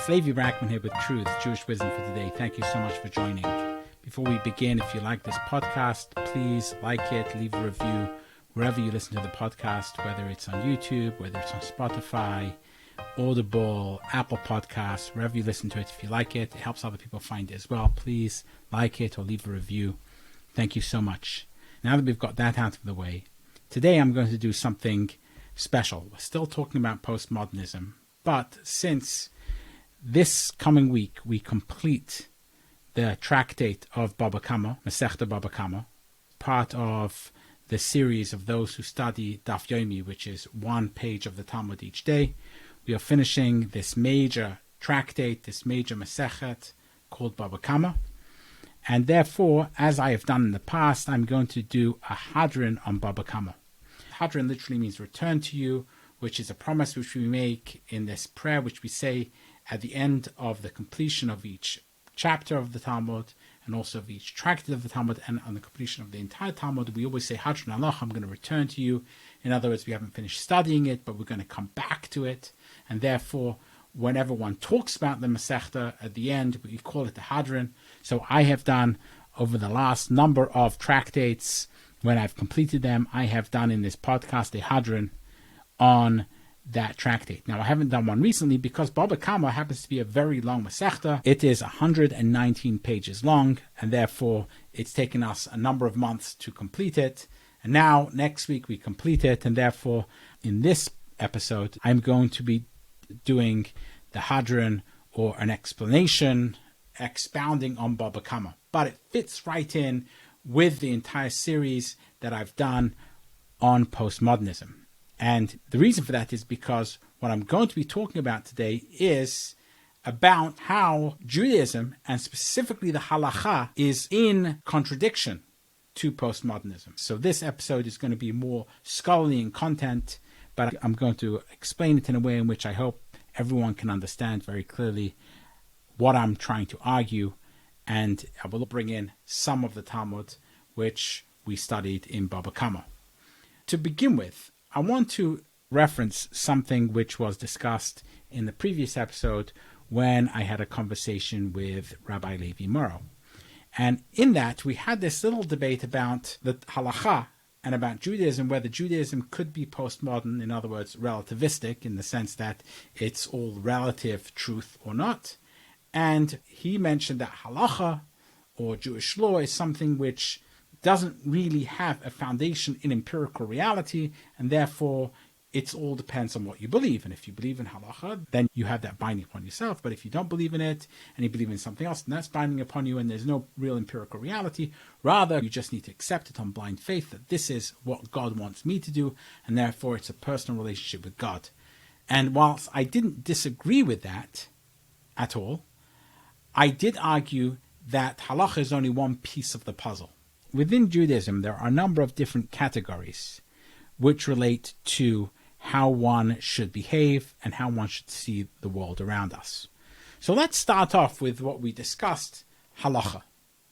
It's Levi Brackman here with Truth, Jewish Wisdom for Today. Thank you so much for joining. Before we begin, if you like this podcast, please like it, leave a review wherever you listen to the podcast, whether it's on YouTube, whether it's on Spotify, Audible, Apple Podcasts, wherever you listen to it. If you like it, it helps other people find it as well. Please like it or leave a review. Thank you so much. Now that we've got that out of the way, today I'm going to do something special. We're still talking about postmodernism, but since this coming week we complete the tractate of Baba Kama, Masechta Baba Kama, part of the series of those who study Daf Yomi, which is one page of the Talmud each day. We are finishing this major tractate, this major Masechet called Baba Kama. And therefore, as I have done in the past, I'm going to do a Hadran on Baba Kama. Hadran literally means return to you, which is a promise which we make in this prayer, which we say at the end of the completion of each chapter of the Talmud, and also of each tractate of the Talmud, and on the completion of the entire Talmud, we always say, Hadran Allah, I'm going to return to you. In other words, we haven't finished studying it, but we're going to come back to it. And therefore, whenever one talks about the Masechta at the end, we call it the Hadran. So I have done, over the last number of tractates, when I've completed them, I have done in this podcast a Hadran on that tractate. Now, I haven't done one recently because Baba Kama happens to be a very long Masechta. It is 119 pages long, and therefore it's taken us a number of months to complete it. And now, next week, we complete it, and therefore, in this episode, I'm going to be doing the Hadran, or an explanation, expounding on Baba Kama. But it fits right in with the entire series that I've done on postmodernism. And the reason for that is because what I'm going to be talking about today is about how Judaism, and specifically the Halakhah, is in contradiction to postmodernism. So this episode is going to be more scholarly in content, but I'm going to explain it in a way in which I hope everyone can understand very clearly what I'm trying to argue, and I will bring in some of the Talmud which we studied in Baba Kama. To begin with, I want to reference something which was discussed in the previous episode when I had a conversation with Rabbi Levi Brackman. And in that, we had this little debate about the Halakhah and about Judaism, whether Judaism could be postmodern, in other words, relativistic, in the sense that it's all relative truth or not. And he mentioned that Halakhah, or Jewish law, is something which doesn't really have a foundation in empirical reality, and therefore it all depends on what you believe. And if you believe in Halakhah, then you have that binding upon yourself. But if you don't believe in it, and you believe in something else, then that's binding upon you, and there's no real empirical reality. Rather, you just need to accept it on blind faith, that this is what God wants me to do, and therefore it's a personal relationship with God. And whilst I didn't disagree with that at all, I did argue that Halakhah is only one piece of the puzzle. Within Judaism, there are a number of different categories which relate to how one should behave and how one should see the world around us. So let's start off with what we discussed, Halakhah.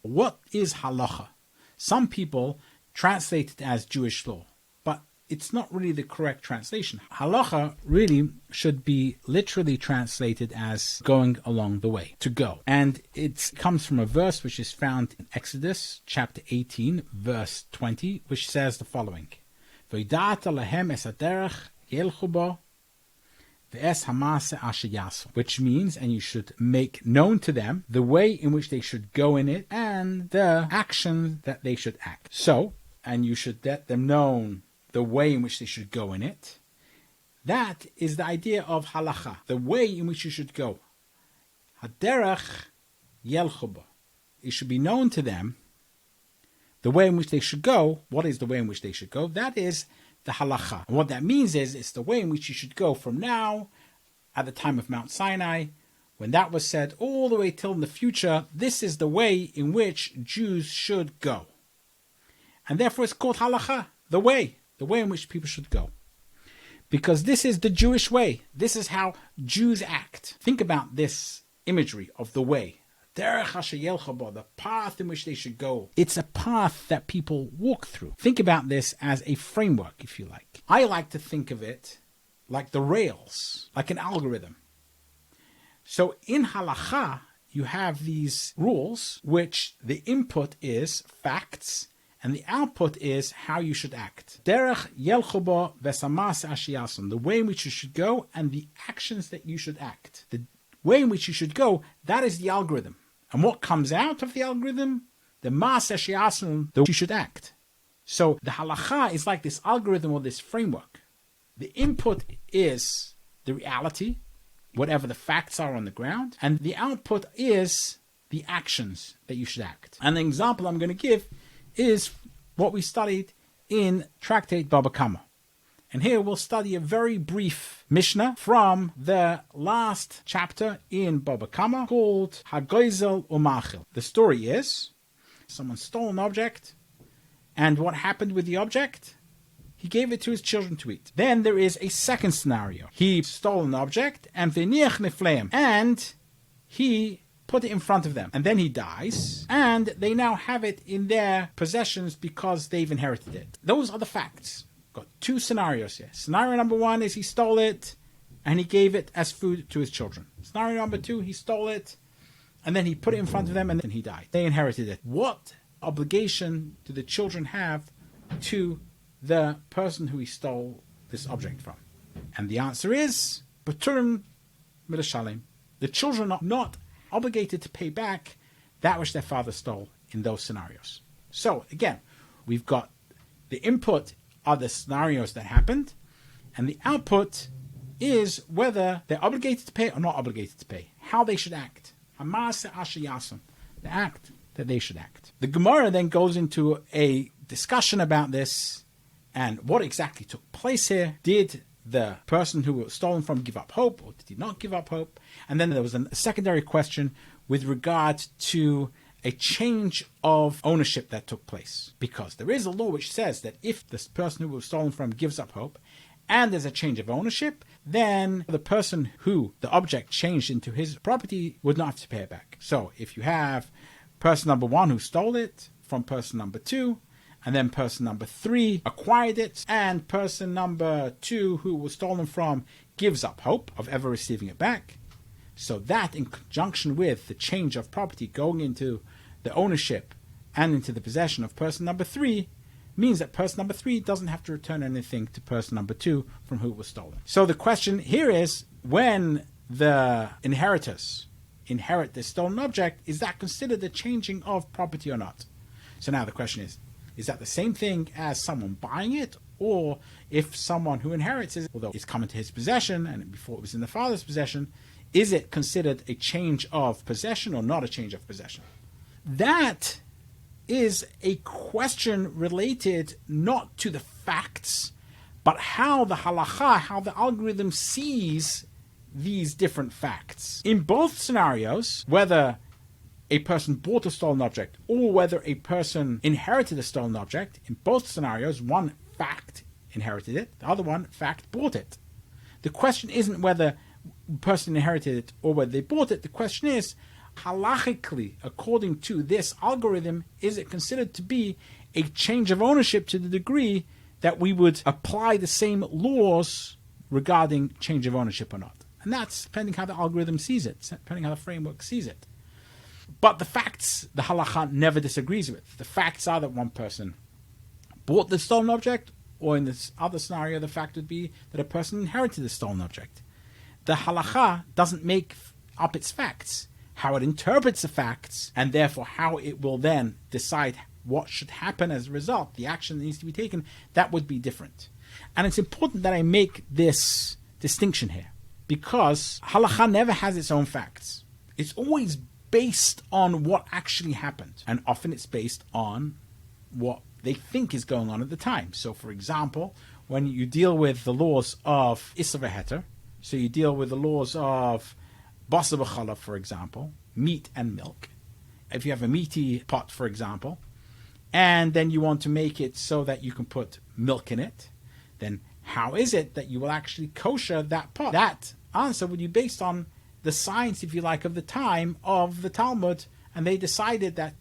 What is Halakhah? Some people translate it as Jewish law, but it's not really the correct translation. Halakhah really should be literally translated as going along the way, to go. And it comes from a verse which is found in Exodus chapter 18, verse 20, which says the following: V'ida'ata lahem es haderech yelchu bo v'es hamase asher yasu, which means, and you should make known to them the way in which they should go in it and the action that they should act. So, and you should let them know the way in which they should go in it. That is the idea of Halakhah, the way in which you should go. Haderech yelchu bo. It should be known to them the way in which they should go. What is the way in which they should go? That is the Halakhah. And what that means is, it's the way in which you should go from now, at the time of Mount Sinai, when that was said, all the way till in the future. This is the way in which Jews should go. And therefore it's called Halakhah, the way in which people should go. Because this is the Jewish way. This is how Jews act. Think about this imagery of the way. The path in which they should go. It's a path that people walk through. Think about this as a framework, if you like. I like to think of it like the rails, like an algorithm. So in Halakhah, you have these rules, which the input is facts, and the output is how you should act. Derech yelchobo vesamas ashiyason, the way in which you should go and the actions that you should act. The way in which you should go, that is the algorithm. And what comes out of the algorithm? The mas ashiyason, the way you should act. So the Halakhah is like this algorithm or this framework. The input is the reality, whatever the facts are on the ground, and the output is the actions that you should act. And the example I'm going to give is what we studied in Tractate Baba Kama. And here we'll study a very brief Mishnah from the last chapter in Baba Kama called Hagoizel Umachil. The story is, someone stole an object, and what happened with the object? He gave it to his children to eat. Then there is a second scenario. He stole an object, and he put it in front of them. And then he dies, and they now have it in their possessions because they've inherited it. Those are the facts. Got two scenarios here. Scenario number one is he stole it, and he gave it as food to his children. Scenario number two, he stole it, and then he put it in front of them, and then he died. They inherited it. What obligation do the children have to the person who he stole this object from? And the answer is, Baturim Milashalim. The children are not obligated to pay back that which their father stole in those scenarios. So again, we've got the input are the scenarios that happened, and the output is whether they're obligated to pay or not obligated to pay, how they should act. The act that they should act. The Gemara then goes into a discussion about this and what exactly took place here. Did the person who was stolen from give up hope, or did he not give up hope? And then there was a secondary question with regard to a change of ownership that took place. Because there is a law which says that if this person who was stolen from gives up hope, and there's a change of ownership, then the person who the object changed into his property would not have to pay it back. So if you have person number one who stole it from person number two, and then person number three acquired it, and person number two who was stolen from gives up hope of ever receiving it back. So that, in conjunction with the change of property going into the ownership and into the possession of person number three, means that person number three doesn't have to return anything to person number two from who it was stolen. So the question here is, when the inheritors inherit the stolen object, is that considered a changing of property or not? So now the question is that the same thing as someone buying it? Or if someone who inherits it, although it's come into his possession and before it was in the father's possession, is it considered a change of possession or not a change of possession? That is a question related not to the facts, but how the Halakhah, how the algorithm sees these different facts. In both scenarios, whether a person bought a stolen object or whether a person inherited a stolen object, in both scenarios, one fact inherited it, the other one fact bought it. The question isn't whether the person inherited it or whether they bought it. The question is, halachically, according to this algorithm, is it considered to be a change of ownership to the degree that we would apply the same laws regarding change of ownership or not? And that's depending how the algorithm sees it, depending how the framework sees it. But the facts, the Halakhah never disagrees with. The facts are that one person bought the stolen object, or in this other scenario, the fact would be that a person inherited the stolen object. The Halakhah doesn't make up its facts. How it interprets the facts, and therefore how it will then decide what should happen as a result, the action that needs to be taken, that would be different. And it's important that I make this distinction here, because Halakhah never has its own facts. It's always based on what actually happened, and often it's based on what they think is going on at the time. So for example, when you deal with the laws of Issa v'Heter, so you deal with the laws of Basa b'Chala, for example, meat and milk. If you have a meaty pot, for example, and then you want to make it so that you can put milk in it, then how is it that you will actually kosher that pot? That answer would be based on the science, if you like, of the time of the Talmud, and they decided that,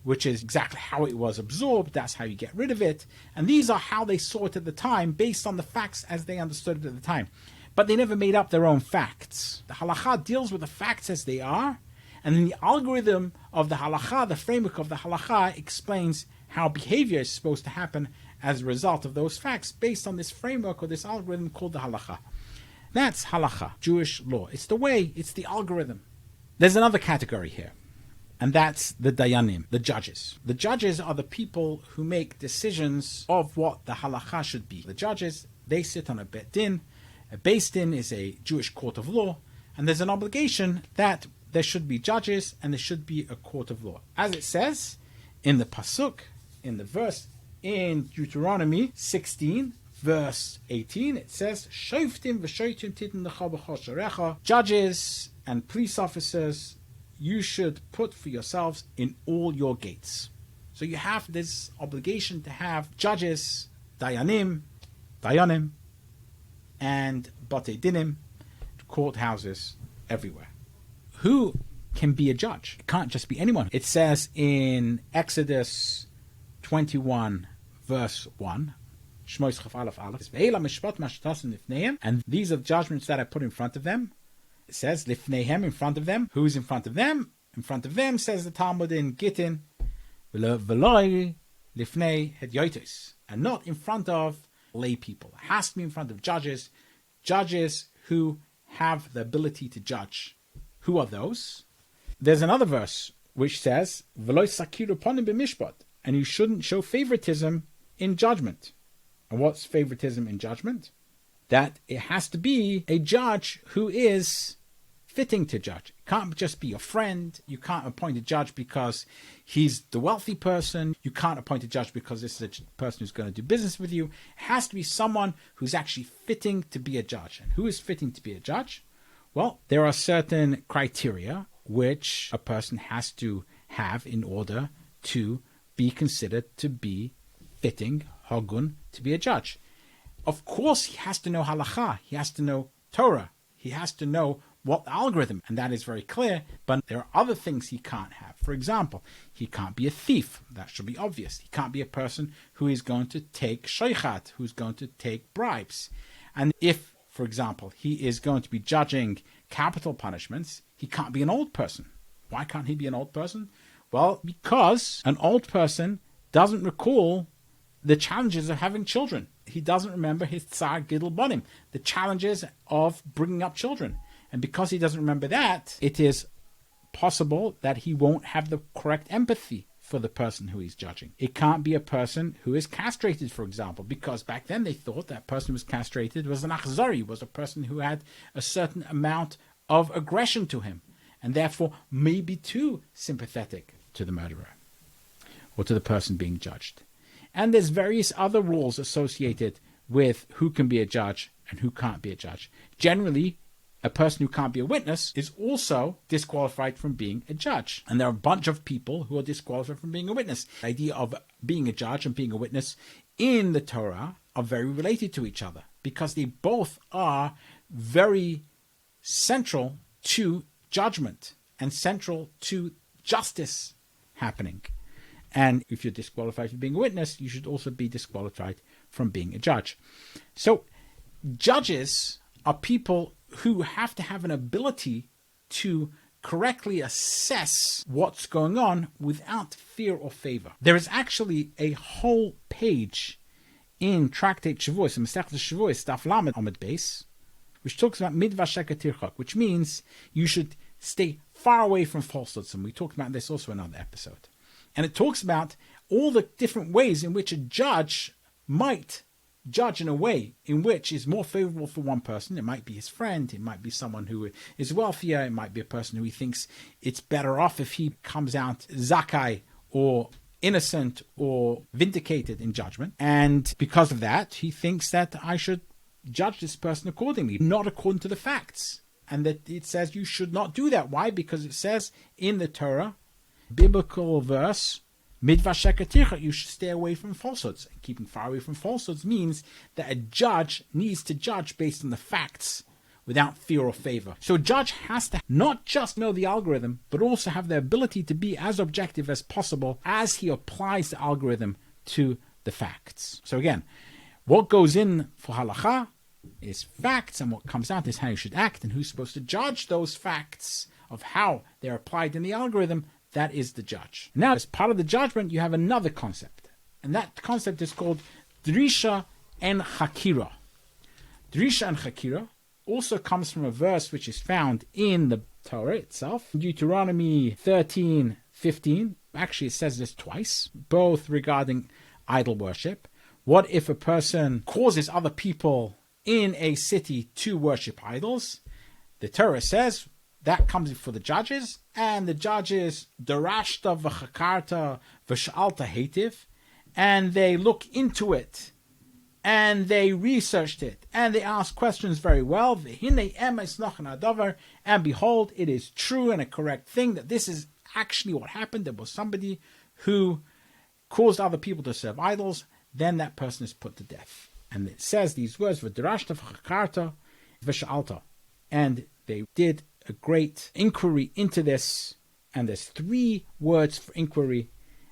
which is exactly how it was absorbed, that's how you get rid of it, and these are how they saw it at the time, based on the facts as they understood it at the time. but they never made up their own facts. The Halakhah deals with the facts as they are, and then the algorithm of the Halakhah, the framework of the Halakhah, explains how behavior is supposed to happen as a result of those facts based on this framework or this algorithm called the Halakhah. That's Halakhah, Jewish law. It's the way, it's the algorithm. There's another category here, and that's the Dayanim, the judges. The judges are the people who make decisions of what the Halakhah should be. The judges, they sit on a Beit Din. A Beis Din is a Jewish court of law, and there's an obligation that there should be judges and there should be a court of law. As it says in the Pasuk, in the verse in Deuteronomy 16, verse 18, it says, Shoftim v'shoitim titn lecha b'chol sharecha. Judges and police officers, you should put for yourselves in all your gates. So you have this obligation to have judges, dayanim, and batei dinim, courthouses everywhere. Who can be a judge? It can't just be anyone. It says in Exodus 21, verse 1, and these are the judgments that I put in front of them. It says, Lifneihem, in front of them. Who's in front of them? In front of them, says the Talmud in Gittin, V'loi lifnei hedyotos, and not in front of lay people. It has to be in front of judges who have the ability to judge. Who are those? There's another verse which says, V'loi sakiru ponim b'mishpat, and you shouldn't show favoritism in judgment. And what's favoritism in judgment? That it has to be a judge who is fitting to judge. It can't just be your friend. You can't appoint a judge because he's the wealthy person. You can't appoint a judge because this is a person who's going to do business with you. It has to be someone who's actually fitting to be a judge. And who is fitting to be a judge? Well, there are certain criteria which a person has to have in order to be considered to be fitting, Hagun, to be a judge. Of course, he has to know Halakhah. He has to know Torah. He has to know what the algorithm, and that is very clear, but there are other things he can't have. For example, he can't be a thief. That should be obvious. He can't be a person who is going to take shoichat, who's going to take bribes. And if, for example, he is going to be judging capital punishments, he can't be an old person. Why can't he be an old person? Well, because an old person doesn't recall the challenges of having children. He doesn't remember his tsar gidul bonim, the challenges of bringing up children. And because he doesn't remember that, it is possible that he won't have the correct empathy for the person who he's judging. It can't be a person who is castrated, for example, because back then they thought that person who was castrated was an achzari, was a person who had a certain amount of aggression to him, and therefore may be too sympathetic to the murderer or to the person being judged. And there's various other rules associated with who can be a judge and who can't be a judge. Generally, a person who can't be a witness is also disqualified from being a judge. And there are a bunch of people who are disqualified from being a witness. The idea of being a judge and being a witness in the Torah are very related to each other because they both are very central to judgment and central to justice happening. And if you're disqualified from being a witness, you should also be disqualified from being a judge. So judges are people who have to have an ability to correctly assess what's going on without fear or favor. There is actually a whole page in Tractate Shavuos, in Masechtas Shavuos, Daf Lamed Amud Beis, which talks about midva sheker tirchak, which means you should stay far away from falsehoods. And we talked about this also in another episode. And it talks about all the different ways in which a judge might judge in a way in which is more favorable for one person. It might be his friend. It might be someone who is wealthier. It might be a person who he thinks it's better off if he comes out zakai or innocent or vindicated in judgment. And because of that, he thinks that I should judge this person accordingly, not according to the facts. And that it says you should not do that. Why? Because it says in the Torah, biblical verse, midva sheker tirchak, you should stay away from falsehoods. And keeping far away from falsehoods means that a judge needs to judge based on the facts without fear or favor. So a judge has to not just know the algorithm, but also have the ability to be as objective as possible as he applies the algorithm to the facts. So again, what goes in for Halakhah is facts, and what comes out is how you should act, and who's supposed to judge those facts of how they're applied in the algorithm. That is the judge. Now, as part of the judgment, you have another concept, and that concept is called Drisha and Chakira. Drisha and Chakira also comes from a verse which is found in the Torah itself, Deuteronomy 13:15. Actually, it says this twice, both regarding idol worship. What if a person causes other people in a city to worship idols? The Torah says that comes before the judges, and the judges darashta v'chakarta v'sha'alta hativ, and they look into it, and they researched it, and they asked questions very well. V'hinei emes nachan hadavar, and behold, it is true and a correct thing that this is actually what happened. There was somebody who caused other people to serve idols. Then that person is put to death. And it says these words, v'darashta v'chakarta v'sha'alta, and they did a great inquiry into this, and there's 3 words for inquiry,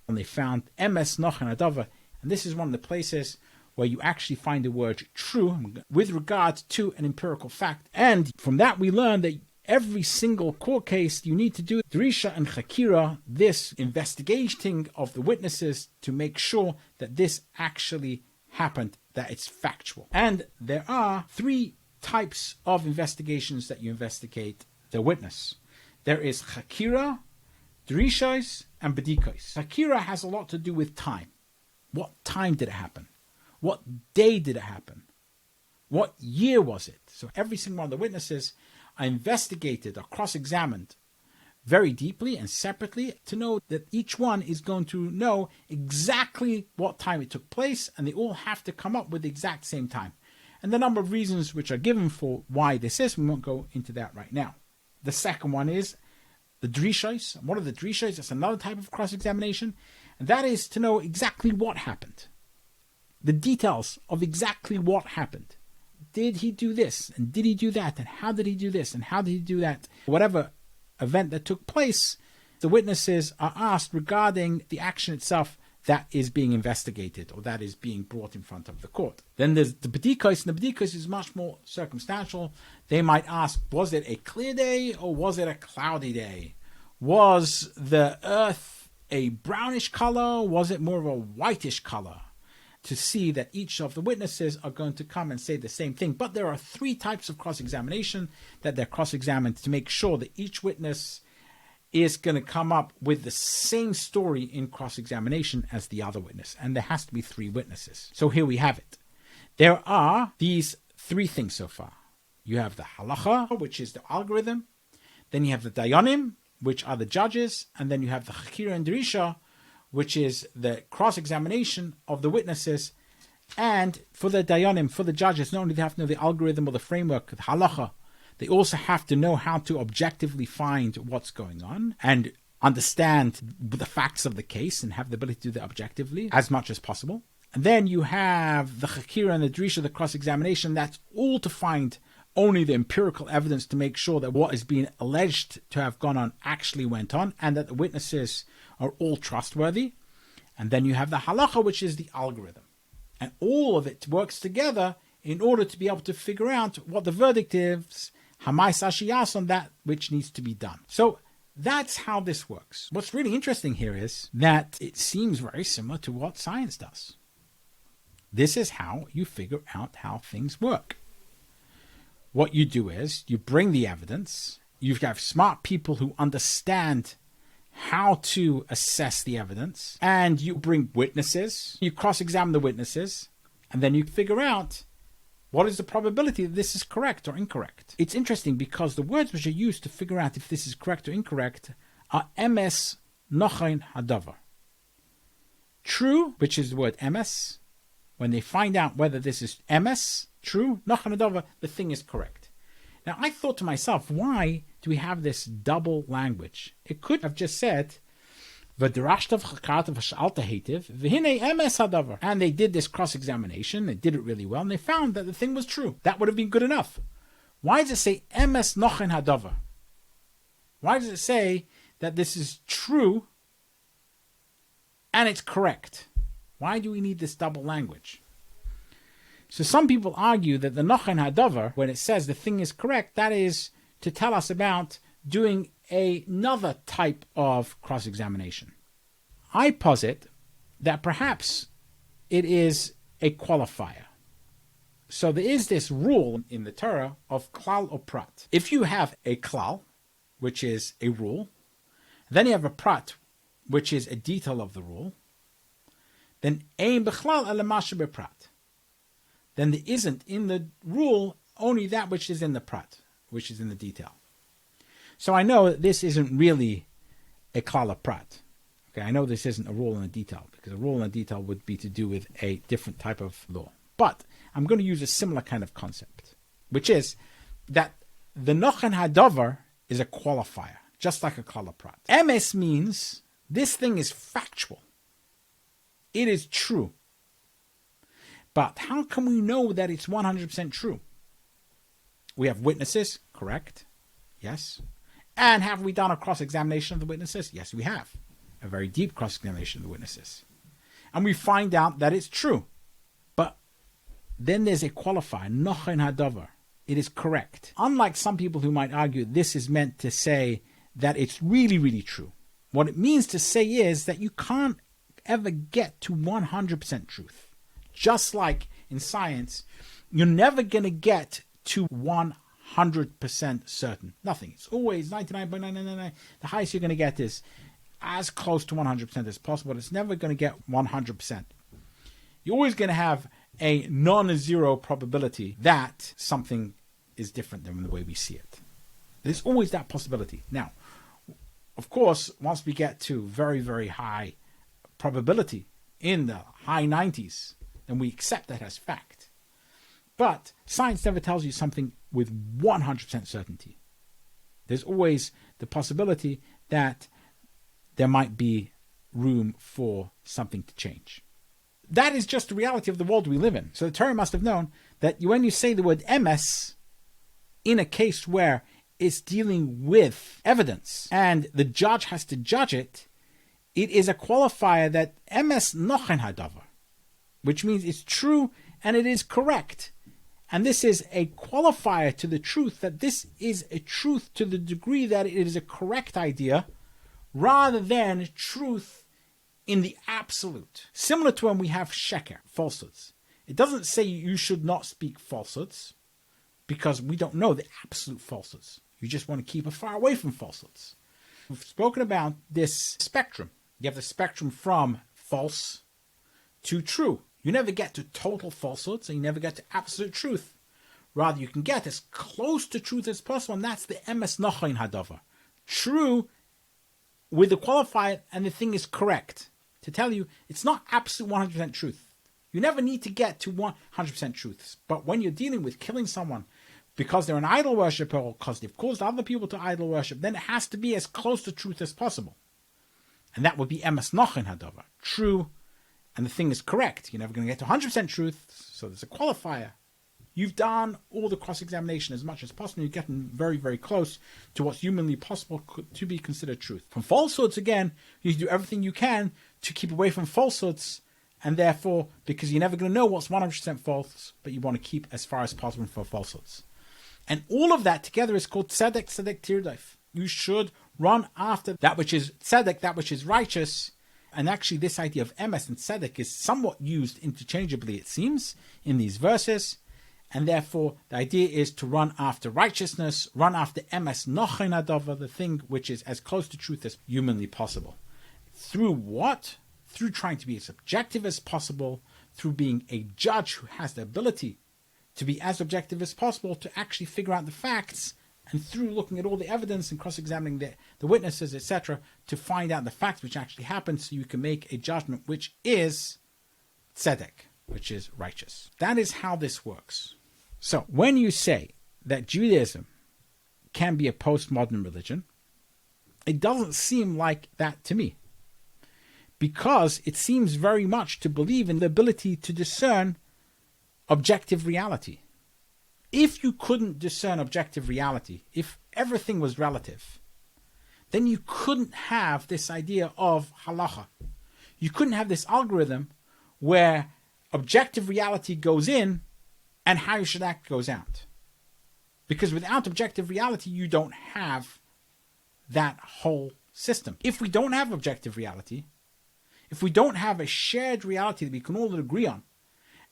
and they found emes nachan hadavar, and this is one of the places where you actually find the word true with regard to an empirical fact. And from that we learn that every single court case you need to do Drisha and Chakira, this investigating of the witnesses to make sure that this actually happened, that it's factual. And there are 3 types of investigations that you investigate the witness. There is Chakira, Drishos, and Bedikos. Chakira has a lot to do with time. What time did it happen? What day did it happen? What year was it? So every single one of the witnesses are investigated or cross-examined very deeply and separately to know that each one is going to know exactly what time it took place, and they all have to come up with the exact same time. And the number of reasons which are given for why this is, we won't go into that right now. The second one is the drishos. What are the drishos? That's another type of cross-examination, and that is to know exactly what happened. The details of exactly what happened. Did he do this? And did he do that? And how did he do this? And how did he do that? Whatever event that took place, the witnesses are asked regarding the action itself that is being investigated or that is being brought in front of the court. Then there's the bedikos, and the bedikos is much more circumstantial. They might ask, was it a clear day or was it a cloudy day? Was the earth a brownish color? Was it more of a whitish color? To see that each of the witnesses are going to come and say the same thing. But there are 3 types of cross-examination that they're cross-examined to make sure that each witness is going to come up with the same story in cross-examination as the other witness. And there has to be 3 witnesses. So here we have it. There are these 3 things so far. You have the Halakhah, which is the algorithm. Then you have the Dayanim, which are the judges. And then you have the Chakira and Drisha, which is the cross-examination of the witnesses. And for the Dayanim, for the judges, not only do they have to know the algorithm or the framework, the Halakhah, they also have to know how to objectively find what's going on and understand the facts of the case and have the ability to do that objectively as much as possible. And then you have the Chakira and the Drisha, the cross-examination. That's all to find only the empirical evidence to make sure that what is being alleged to have gone on actually went on and that the witnesses are all trustworthy. And then you have the Halakhah, which is the algorithm. And all of it works together in order to be able to figure out what the verdict is, Hamai Sashiyas, on that which needs to be done. So that's how this works. What's really interesting here is that it seems very similar to what science does. This is how you figure out how things work. What you do is you bring the evidence. You have smart people who understand how to assess the evidence, and you bring witnesses, you cross-examine the witnesses, and then you figure out what is the probability that this is correct or incorrect. It's interesting because the words which are used to figure out if this is correct or incorrect are emes nochain hadavar. True, which is the word emes. When they find out whether this is emes, true, nochain hadavar, the thing is correct. Now, I thought to myself, why do we have this double language? It could have just said, and they did this cross-examination, they did it really well, and they found that the thing was true. That would have been good enough. Why does it say, emes nochen hadavar? Why does it say that this is true and it's correct? Why do we need this double language? So some people argue that the Nochen Hadavar, when it says the thing is correct, that is to tell us about doing another type of cross-examination. I posit that perhaps it is a qualifier. So there is this rule in the Torah of klal or prat. If you have a klal, which is a rule, then you have a prat, which is a detail of the rule, then ein bechlal ele mashe beprat. Then there isn't in the rule only that which is in the prat, which is in the detail. So I know that this isn't really a klal or prat. Okay, I know this isn't a rule and a detail, because a rule and a detail would be to do with a different type of law. But I'm going to use a similar kind of concept, which is that the Nochen Hadavar is a qualifier, just like a klal or prat. Emes means this thing is factual. It is true. But how can we know that it's 100% true? We have witnesses, correct? Yes. And have we done a cross-examination of the witnesses? Yes, we have. A very deep cross-examination of the witnesses. And we find out that it's true. But then there's a qualifier, Nochen Hadavar. It is correct. Unlike some people who might argue this is meant to say that it's really, really true. What it means to say is that you can't ever get to 100% truth. Just like in science, you're never going to get to 100% certain. Nothing. It's always 99.999. The highest you're going to get is as close to 100% as possible. It's never going to get 100%. You're always going to have a non-zero probability that something is different than the way we see it. There's always that possibility. Now, of course, once we get to very, very high probability in the high 90s, then we accept that as fact. But science never tells you something with 100% certainty. There's always the possibility that there might be room for something to change. That is just the reality of the world we live in. So the Torah must have known that when you say the word emes in a case where it's dealing with evidence and the judge has to judge it, it is a qualifier that emes nochen hadavar, which means it's true and it is correct. And this is a qualifier to the truth, that this is a truth to the degree that it is a correct idea, rather than truth in the absolute. Similar to when we have sheker, falsehoods. It doesn't say you should not speak falsehoods, because we don't know the absolute falsehoods. You just want to keep it far away from falsehoods. We've spoken about this spectrum. You have the spectrum from false to true. You never get to total falsehoods, and you never get to absolute truth. Rather, you can get as close to truth as possible, and that's the emes nochen hadavar. True with the qualifier, and the thing is correct. To tell you, it's not absolute 100% truth. You never need to get to 100% truth. But when you're dealing with killing someone because they're an idol worshiper or because they've caused other people to idol worship, then it has to be as close to truth as possible. And that would be emes nochen hadavar. True, and the thing is correct. You're never going to get to 100% truth, so there's a qualifier. You've done all the cross-examination as much as possible. You're getting very, very close to what's humanly possible to be considered truth. From falsehoods, again, you do everything you can to keep away from falsehoods, and therefore, because you're never going to know what's 100% false, but you want to keep as far as possible from falsehoods. And all of that together is called tzedek tirdaif. You should run after that which is tzedek, that which is righteous. And actually, this idea of emes and tzedek is somewhat used interchangeably, it seems, in these verses. And therefore, the idea is to run after righteousness, run after emes nochen hadavar, the thing which is as close to truth as humanly possible. Through what? Through trying to be as objective as possible, through being a judge who has the ability to be as objective as possible, to actually figure out the facts, and through looking at all the evidence and cross-examining the witnesses, etc., to find out the facts which actually happened, so you can make a judgment which is tzedek, which is righteous. That is how this works. So, when you say that Judaism can be a postmodern religion, it doesn't seem like that to me. Because it seems very much to believe in the ability to discern objective reality. If you couldn't discern objective reality, if everything was relative, then you couldn't have this idea of Halakhah. You couldn't have this algorithm where objective reality goes in and how you should act goes out. Because without objective reality, you don't have that whole system. If we don't have objective reality, if we don't have a shared reality that we can all agree on,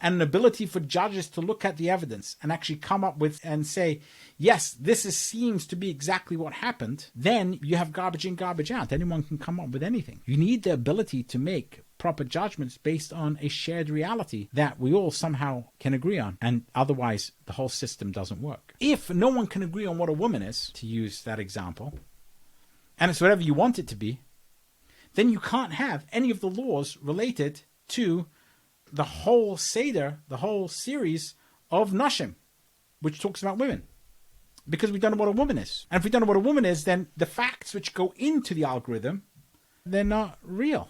and an ability for judges to look at the evidence and actually come up with and say, yes, seems to be exactly what happened, then you have garbage in, garbage out. Anyone can come up with anything. You need the ability to make proper judgments based on a shared reality that we all somehow can agree on. And otherwise, the whole system doesn't work. If no one can agree on what a woman is, to use that example, and it's whatever you want it to be, then you can't have any of the laws related to the whole Seder, the whole series of Nashim, which talks about women. Because we don't know what a woman is. And if we don't know what a woman is, then the facts which go into the algorithm, they're not real.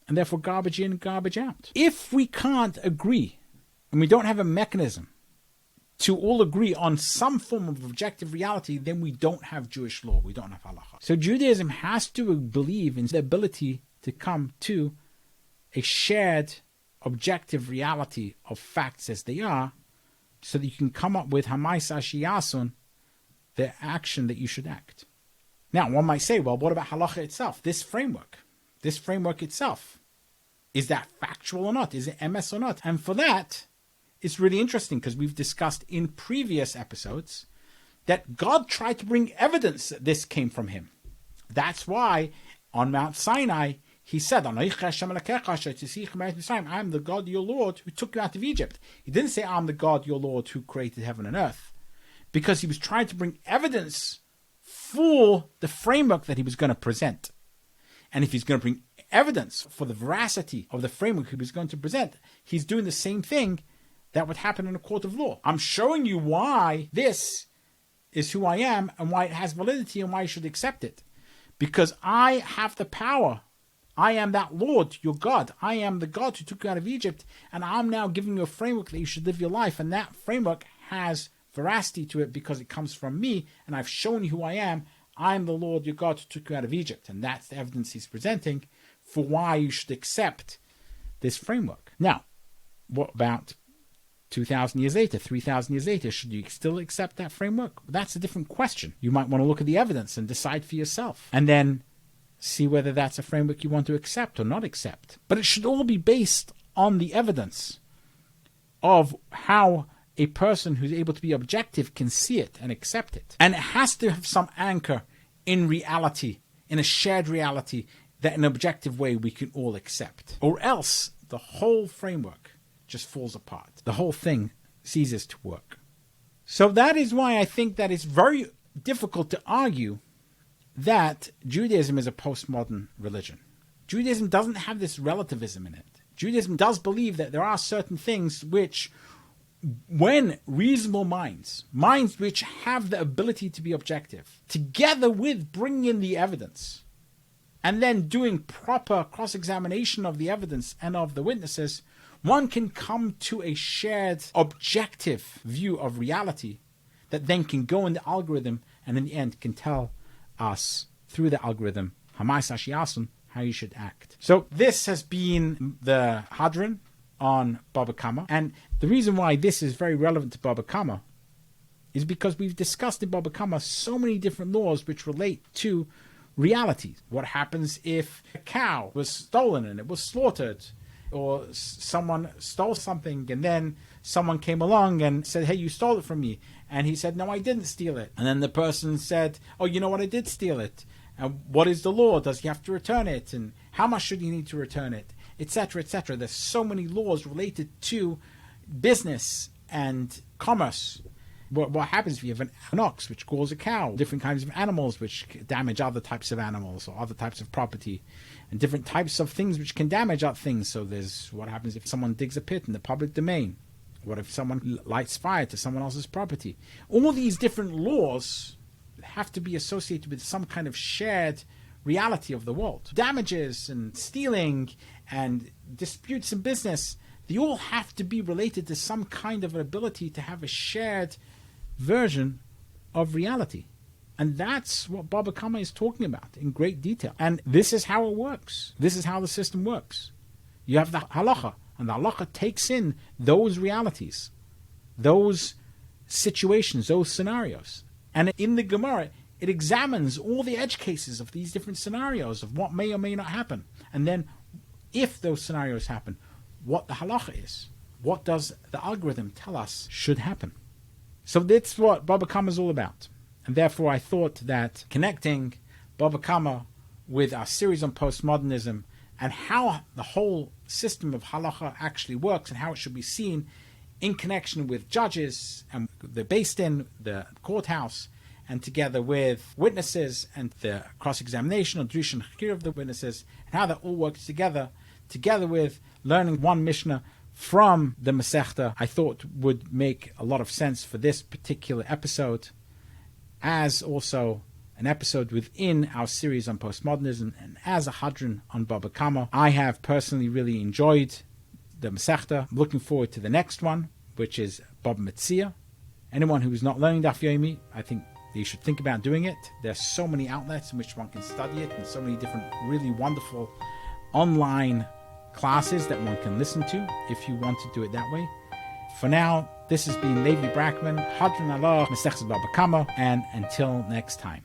And therefore garbage in, garbage out. If we can't agree, and we don't have a mechanism to all agree on some form of objective reality, then we don't have Jewish law. We don't have Halakhah. So Judaism has to believe in the ability to come to a shared objective reality of facts as they are, so that you can come up with Hamaisa Shiyasun, the action that you should act. Now, one might say, well, what about Halakhah itself? This framework itself, is that factual or not? Is it MS or not? And for that, it's really interesting because we've discussed in previous episodes that God tried to bring evidence that this came from him. That's why on Mount Sinai, he said, I am the God, your Lord, who took you out of Egypt. He didn't say, I'm the God, your Lord, who created heaven and earth. Because he was trying to bring evidence for the framework that he was going to present. And if he's going to bring evidence for the veracity of the framework he was going to present, he's doing the same thing that would happen in a court of law. I'm showing you why this is who I am and why it has validity and why you should accept it. Because I have the power. I am that Lord, your God. I am the God who took you out of Egypt, and I'm now giving you a framework that you should live your life, and that framework has veracity to it because it comes from me, and I've shown you who I am. I'm the Lord, your God, who took you out of Egypt, and that's the evidence he's presenting for why you should accept this framework. Now, what about 2,000 years later, 3,000 years later? Should you still accept that framework? That's a different question. You might want to look at the evidence and decide for yourself, and then see whether that's a framework you want to accept or not accept. But it should all be based on the evidence of how a person who's able to be objective can see it and accept it. And it has to have some anchor in reality, in a shared reality that in an objective way we can all accept. Or else the whole framework just falls apart. The whole thing ceases to work. So that is why I think that it's very difficult to argue that Judaism is a postmodern religion. Judaism doesn't have this relativism in it. Judaism does believe that there are certain things which, when reasonable minds which have the ability to be objective, together with bringing in the evidence, and then doing proper cross-examination of the evidence and of the witnesses, one can come to a shared objective view of reality that then can go in the algorithm and in the end can tell us through the algorithm how you should act. So this has been the Hadran on Baba Kama, and the reason why this is very relevant to Baba Kama is because we've discussed in Baba Kama so many different laws which relate to reality. What happens if a cow was stolen and it was slaughtered, or someone stole something and then someone came along and said, hey, you stole it from me. And he said, no, I didn't steal it. And then the person said, oh, you know what, I did steal it. And what is the law? Does he have to return it? And how much should he need to return it? Etc., etc. There's so many laws related to business and commerce. What happens if you have an ox which calls a cow, different kinds of animals which damage other types of animals or other types of property, and different types of things which can damage other things. So there's what happens if someone digs a pit in the public domain. What if someone lights fire to someone else's property? All these different laws have to be associated with some kind of shared reality of the world. Damages and stealing and disputes in business, they all have to be related to some kind of an ability to have a shared version of reality. And that's what Baba Kama is talking about in great detail. And this is how it works. This is how the system works. You have the Halakhah, and the Halakhah takes in those realities those situations, those scenarios. And in the Gemara, it examines all the edge cases of these different scenarios of what may or may not happen. And then, if those scenarios happen, what the halacha is. What does the algorithm tell us should happen? So that's what Baba Kama is all about. And therefore I thought that connecting Baba Kama with our series on postmodernism and how the whole system of halakhah actually works and how it should be seen in connection with judges and the Beis Din, the courthouse, and together with witnesses and the cross-examination or drush and chakir of the witnesses, and how that all works together with learning one Mishnah from the Masechta, I thought would make a lot of sense for this particular episode, as also an episode within our series on postmodernism and as a Hadran on Baba Kama. I have personally really enjoyed the Masechta. I'm looking forward to the next one, which is Baba Metzia. Anyone who is not learning Daf Yomi, I think you should think about doing it. There's so many outlets in which one can study it and so many different really wonderful online classes that one can listen to if you want to do it that way. For now, this has been Levi Brackman, Hadran Allah, Masechta Baba Kama, and until next time.